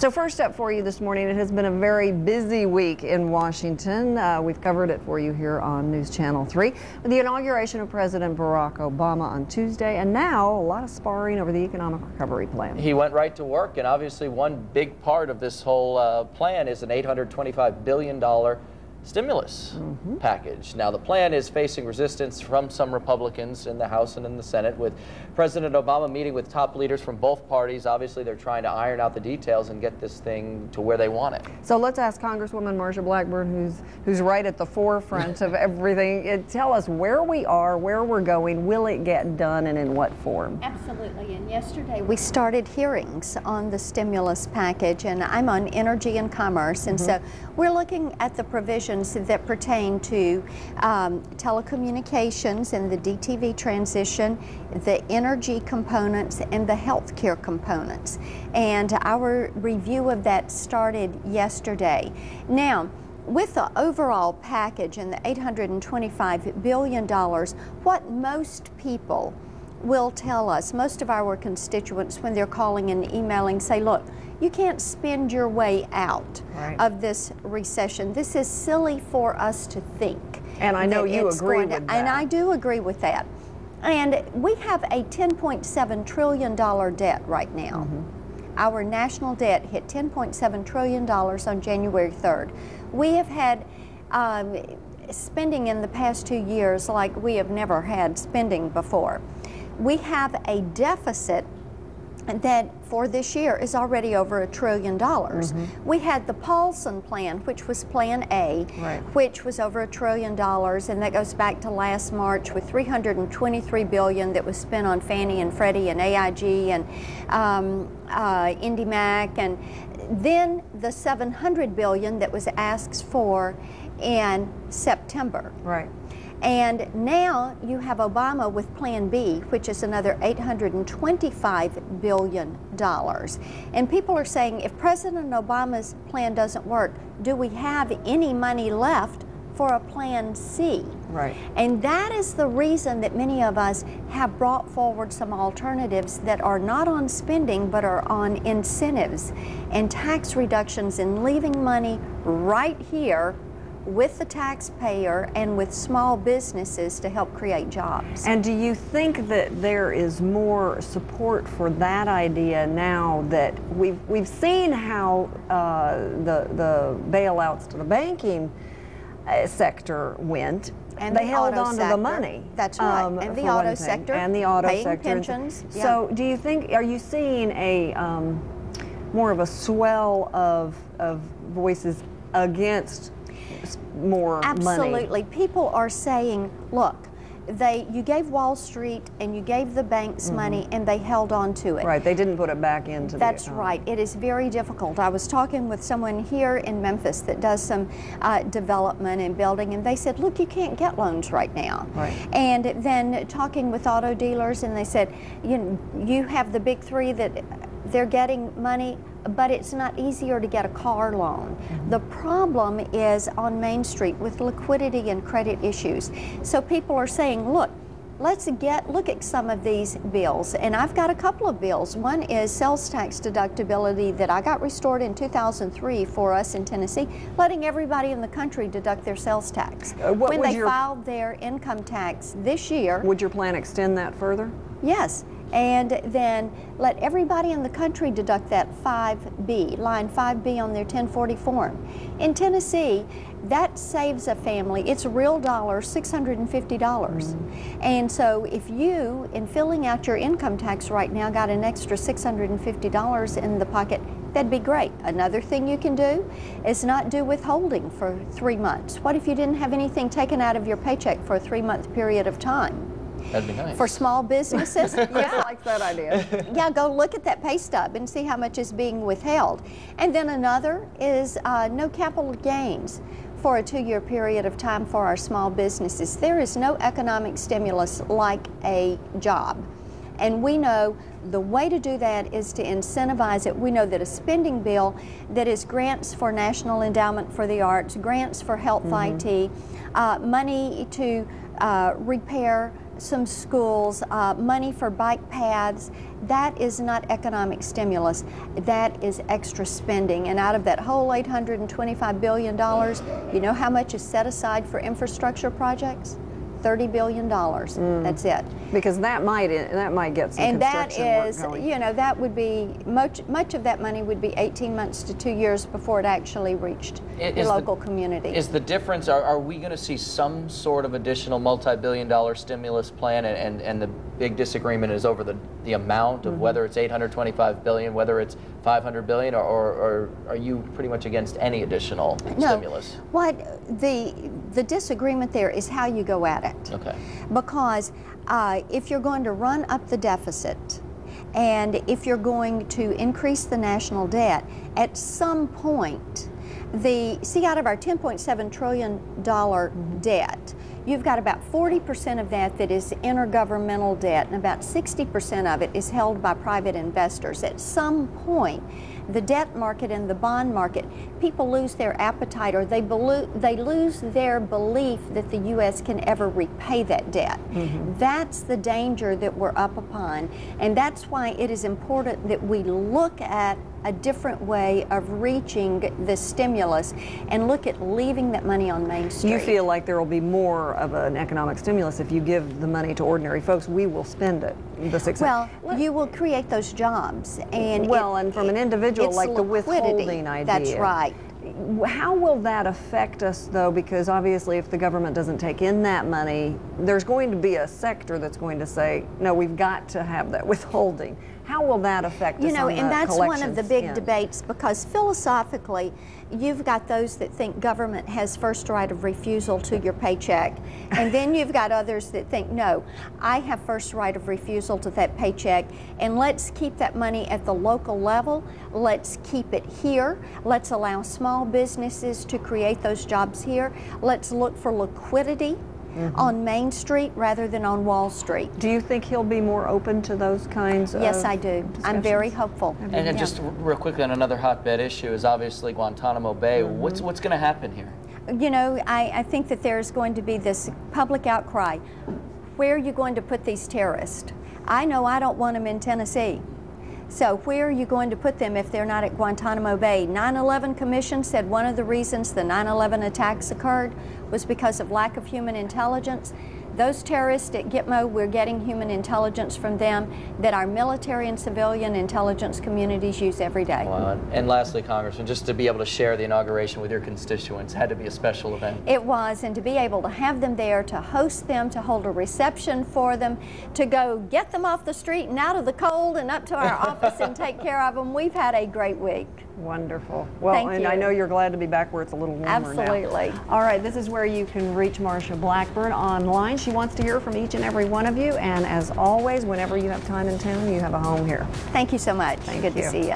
So first up for you this morning, it has been a very busy week in Washington. We've covered it for you here on News Channel 3 with the inauguration of President Barack Obama on Tuesday, and now a lot of sparring over the economic recovery plan. He went right to work, and obviously one big part of this whole plan is an $825 billion stimulus package. Now, the plan is facing resistance from some Republicans in the House and in the Senate, with President Obama meeting with top leaders from both parties. Obviously, they're trying to iron out the details and get this thing to where they want it. So let's ask Congresswoman Marsha Blackburn, who's right at the forefront of everything. Tell us where we are, where we're going, will it get done, and in what form? Absolutely. And yesterday we started hearings on the stimulus package, and I'm on Energy and Commerce, and so we're looking at the provisions that pertain to telecommunications and the DTV transition, the energy components, and the healthcare components. And our review of that started yesterday. Now, with the overall package and the $825 billion, what most people will tell us, most of our constituents, when they're calling and emailing, say, look, you can't spend your way out of this recession. This is silly for us to think. And I know you agree with that. And I do agree with that. And we have a $10.7 trillion debt right now. Our national debt hit $10.7 trillion on January 3rd. We have had spending in the past 2 years like we have never had spending before. We have a deficit that for this year is already over $1 trillion. We had the Paulson plan, which was Plan A, which was over $1 trillion, and that goes back to last March with $323 billion that was spent on Fannie and Freddie and AIG and IndyMac, and then the $700 billion that was asked for in September. And now you have Obama with Plan B, which is another $825 billion. And people are saying, if President Obama's plan doesn't work, do we have any money left for a Plan C? And that is the reason that many of us have brought forward some alternatives that are not on spending, but are on incentives and tax reductions and leaving money right here with the taxpayer and with small businesses to help create jobs. And do you think that there is more support for that idea now that we've seen how the bailouts to the banking sector went? And they held on to the money. That's right. And the auto sector. And the auto sector. Paying pensions. So do you think, are you seeing a more of a swell of voices against more money? Absolutely. People are saying, look, you gave Wall Street and you gave the banks money and they held on to it. They didn't put it back into That's right. It is very difficult. I was talking with someone here in Memphis that does some development and building, and they said, look, you can't get loans right now. And then talking with auto dealers, and they said, you have the big three that they're getting money, but it's not easier to get a car loan. The problem is on Main Street with liquidity and credit issues. So people are saying, look, let's look at some of these bills. And I've got a couple of bills. One is sales tax deductibility that I got restored in 2003 for us in Tennessee, letting everybody in the country deduct their sales tax. When they filed their income tax this year. Would your plan extend that further? Yes. And then let everybody in the country deduct that 5B, line 5B on their 1040 form. In Tennessee, that saves a family, it's real dollars, $650. And so if you, in filling out your income tax right now, got an extra $650 in the pocket, that'd be great. Another thing you can do is not do withholding for 3 months. What if you didn't have anything taken out of your paycheck for a 3-month period of time? That'd be nice. For small businesses. I like that idea. Go look at that pay stub and see how much is being withheld. And then another is no capital gains for a 2-year period of time for our small businesses. There is no economic stimulus like a job. And we know the way to do that is to incentivize it. We know that a spending bill that is grants for National Endowment for the Arts, grants for health IT, money to repair some schools, money for bike paths. That is not economic stimulus. That is extra spending. And out of that whole $825 billion, you know how much is set aside for infrastructure projects? $30 billion. That's it. Because that might get some and construction that is, work going. you know, that would be much of that money would be 18 months to 2 years before it actually reached the local community. Is the difference? Are we going to see some sort of additional multi-billion-dollar stimulus plan? And the big disagreement is over the amount of whether it's 825 billion, whether it's 500 billion, or are you pretty much against any additional stimulus? What the disagreement there is how you go at it. Okay. Because if you're going to run up the deficit and if you're going to increase the national debt, at some point, out of our $10.7 trillion debt, you've got about 40% of that is intergovernmental debt, and about 60% of it is held by private investors. At some point, the debt market and the bond market, people lose their appetite, or they lose their belief that the U.S. can ever repay that debt. That's the danger that we're up upon, and that's why it is important that we look at a different way of reaching the stimulus and look at leaving that money on Main Street. You feel like there will be more of an economic stimulus if you give the money to ordinary folks. We will spend it. Well, you will create those jobs. And and from an individual, like the withholding idea. That's right. How will that affect us, though? Because obviously if the government doesn't take in that money, there's going to be a sector that's going to say, no, we've got to have that withholding. How will that affect us? You know, and that's one of the big debates, because philosophically, you've got those that think government has first right of refusal to your paycheck, and then you've got others that think, no, I have first right of refusal to that paycheck, and let's keep that money at the local level. Let's keep it here. Let's allow small businesses to create those jobs here. Let's look for liquidity on Main Street rather than on Wall Street. Do you think he'll be more open to those kinds of Yes, I do. discussions? I'm very hopeful. And then just real quickly on another hotbed issue is obviously Guantanamo Bay. What's going to happen here? You know, I think that there's going to be this public outcry. Where are you going to put these terrorists? I know I don't want them in Tennessee. So where are you going to put them if they're not at Guantanamo Bay? 9/11 Commission said one of the reasons the 9/11 attacks occurred was because of lack of human intelligence. Those terrorists at Gitmo, we're getting human intelligence from them that our military and civilian intelligence communities use every day. Wow. And lastly, Congressman, just to be able to share the inauguration with your constituents had to be a special event. It was, and to be able to have them there, to host them, to hold a reception for them, to go get them off the street and out of the cold and up to our office and take care of them. We've had a great week. Wonderful. Well, Thank and you. I know you're glad to be back where it's a little warmer now. Absolutely. All right, this is where you can reach Marsha Blackburn online. She wants to hear from each and every one of you, and as always, whenever you have time in town, you have a home here. Thank you so much. Thank Good you. to see you.